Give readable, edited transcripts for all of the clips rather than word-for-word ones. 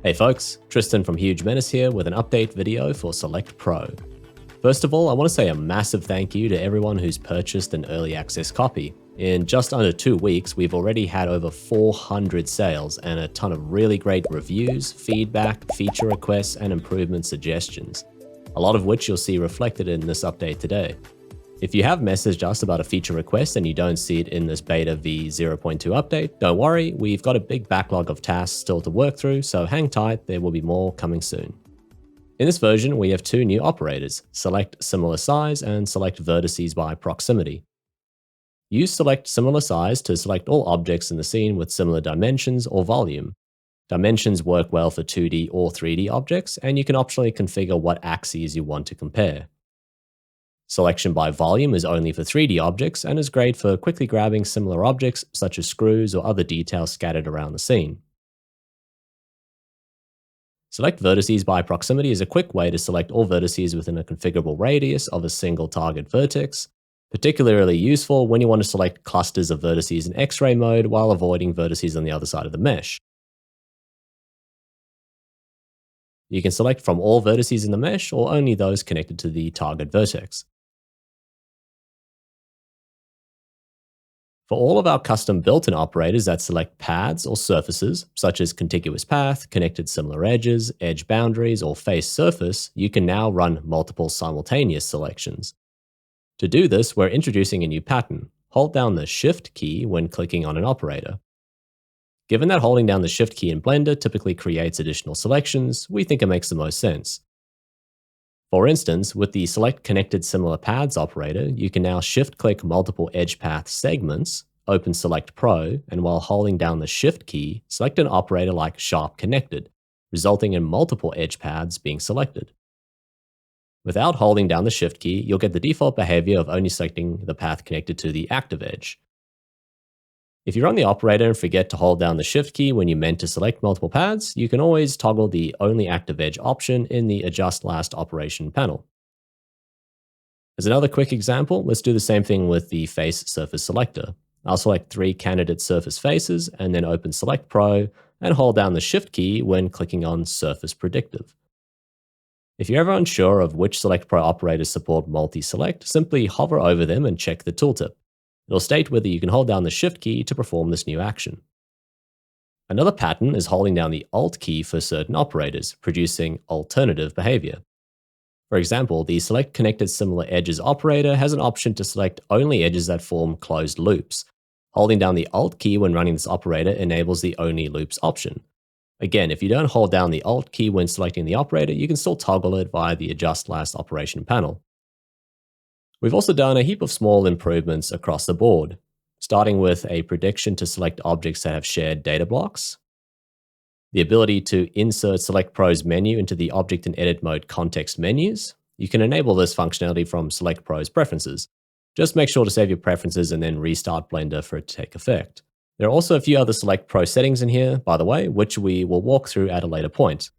Hey folks, Tristan from Huge Menace here with an update video for Select Pro. First of all, I want to say a massive thank you to everyone who's purchased an early access copy. In just under 2 weeks, we've already had over 400 sales and a ton of really great reviews, feedback, feature requests, and improvement suggestions, a lot of which you'll see reflected in this update today. If you have messaged us about a feature request and you don't see it in this beta v0.2 update, don't worry, we've got a big backlog of tasks still to work through, so hang tight, there will be more coming soon. In this version, we have 2 new operators, select similar size and select vertices by proximity. Use select similar size to select all objects in the scene with similar dimensions or volume. Dimensions work well for 2D or 3D objects, and you can optionally configure what axes you want to compare. Selection by volume is only for 3D objects and is great for quickly grabbing similar objects such as screws or other details scattered around the scene. Select vertices by proximity is a quick way to select all vertices within a configurable radius of a single target vertex, particularly useful when you want to select clusters of vertices in X-ray mode while avoiding vertices on the other side of the mesh. You can select from all vertices in the mesh or only those connected to the target vertex. For all of our custom built-in operators that select paths or surfaces, such as contiguous path, connected similar edges, edge boundaries, or face surface, you can now run multiple simultaneous selections. To do this, we're introducing a new pattern. Hold down the Shift key when clicking on an operator. Given that holding down the Shift key in Blender typically creates additional selections, we think it makes the most sense. For instance, with the Select Connected Similar Paths operator, you can now shift-click multiple edge path segments, open Select Pro, and while holding down the Shift key, select an operator like Sharp Connected, resulting in multiple edge paths being selected. Without holding down the Shift key, you'll get the default behavior of only selecting the path connected to the active edge. If you run the operator and forget to hold down the Shift key when you meant to select multiple paths, you can always toggle the Only Active Edge option in the Adjust Last Operation panel. As another quick example, let's do the same thing with the Face Surface Selector. I'll select 3 candidate surface faces and then open Select Pro and hold down the Shift key when clicking on Surface Predictive. If you're ever unsure of which Select Pro operators support multi-select, simply hover over them and check the tooltip. It'll state whether you can hold down the Shift key to perform this new action. Another pattern is holding down the Alt key for certain operators, producing alternative behavior. For example, the Select Connected Similar Edges operator has an option to select only edges that form closed loops. Holding down the Alt key when running this operator enables the Only Loops option. Again, if you don't hold down the Alt key when selecting the operator, you can still toggle it via the Adjust Last Operation panel. We've also done a heap of small improvements across the board, starting with a prediction to select objects that have shared data blocks, the ability to insert Select Pro's menu into the Object in Edit Mode context menus. You can enable this functionality from Select Pro's preferences. Just make sure to save your preferences and then restart Blender for it to take effect. There are also a few other Select Pro settings in here, by the way, which we will walk through at a later point.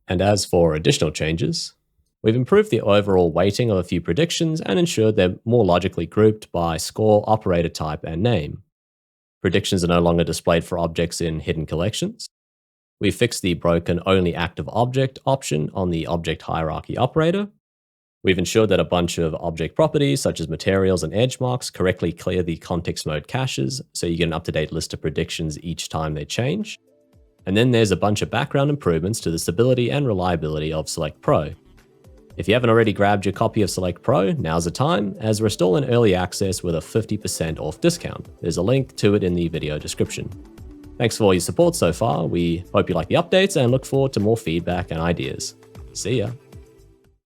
And as for additional changes, we've improved the overall weighting of a few predictions and ensured they're more logically grouped by score, operator type, and name. Predictions are no longer displayed for objects in hidden collections. We fixed the broken Only Active Object option on the Object Hierarchy operator. We've ensured that a bunch of object properties, such as materials and edge marks, correctly clear the context mode caches, so you get an up-to-date list of predictions each time they change. And then there's a bunch of background improvements to the stability and reliability of Select Pro. If you haven't already grabbed your copy of Select Pro, now's the time, as we're still in early access with a 50% off discount. There's a link to it in the video description. Thanks for all your support so far. We hope you like the updates and look forward to more feedback and ideas. See ya.